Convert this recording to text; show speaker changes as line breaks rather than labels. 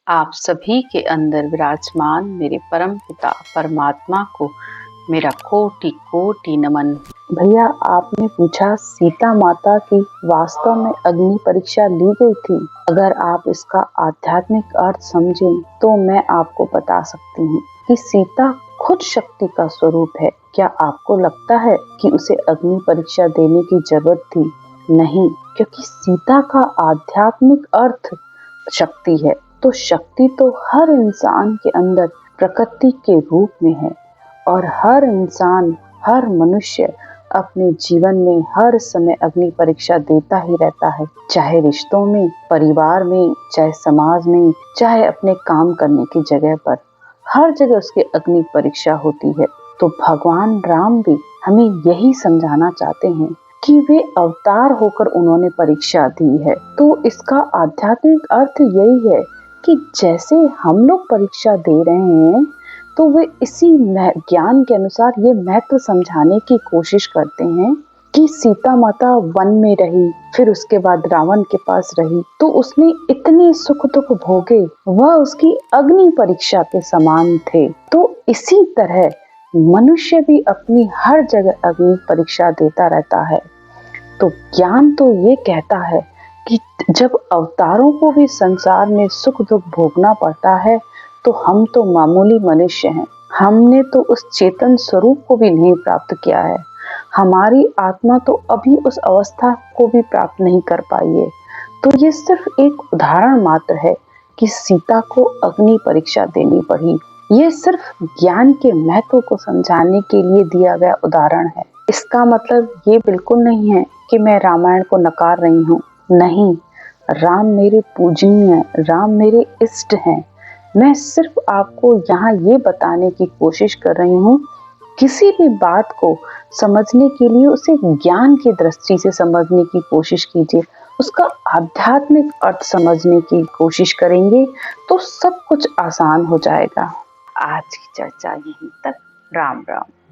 आप सभी के अंदर विराजमान मेरे परम पिता परमात्मा को मेरा कोटि कोटि नमन।
भैया, आपने पूछा सीता माता की वास्तव में अग्नि परीक्षा ली गई थी। अगर आप इसका आध्यात्मिक अर्थ समझें तो मैं आपको बता सकती हूँ कि सीता खुद शक्ति का स्वरूप है। क्या आपको लगता है कि उसे अग्नि परीक्षा देने की जरूरत थी? नहीं, क्योंकि सीता का आध्यात्मिक अर्थ शक्ति है। तो शक्ति तो हर इंसान के अंदर प्रकृति के रूप में है और हर इंसान, हर मनुष्य अपने जीवन में हर समय अग्नि परीक्षा देता ही रहता है, चाहे रिश्तों में, परिवार में, चाहे समाज में, चाहे अपने काम करने की जगह पर। हर जगह उसकी अग्नि परीक्षा होती है। तो भगवान राम भी हमें यही समझाना चाहते हैं कि वे अवतार होकर उन्होंने परीक्षा दी है। तो इसका आध्यात्मिक अर्थ यही है कि जैसे हम लोग परीक्षा दे रहे हैं तो वे इसी ज्ञान के अनुसार ये महत्व समझाने की कोशिश करते हैं कि सीता माता वन में रही, फिर उसके बाद रावण के पास रही, तो उसने इतने सुख दुख भोगे, वह उसकी अग्नि परीक्षा के समान थे। तो इसी तरह मनुष्य भी अपनी हर जगह अग्नि परीक्षा देता रहता है। तो ज्ञान तो ये कहता है कि जब अवतारों को भी संसार में सुख दुख भोगना पड़ता है तो हम तो मामूली मनुष्य हैं। हमने तो उस चेतन स्वरूप को भी नहीं प्राप्त किया है। हमारी आत्मा तो अभी उस अवस्था को भी प्राप्त नहीं कर पाई है। तो ये सिर्फ एक उदाहरण मात्र है कि सीता को अग्नि परीक्षा देनी पड़ी। ये सिर्फ ज्ञान के महत्व को समझाने के लिए दिया गया उदाहरण है। इसका मतलब ये बिल्कुल नहीं है कि मैं रामायण को नकार रही हूँ। नहीं, राम मेरे पूजनीय, राम मेरे इष्ट हैं। मैं सिर्फ आपको यहाँ ये बताने की कोशिश कर रही हूँ, किसी भी बात को समझने के लिए उसे ज्ञान की दृष्टि से समझने की कोशिश कीजिए। उसका आध्यात्मिक अर्थ समझने की कोशिश करेंगे तो सब कुछ आसान हो जाएगा। आज की चर्चा यहीं तक। राम राम।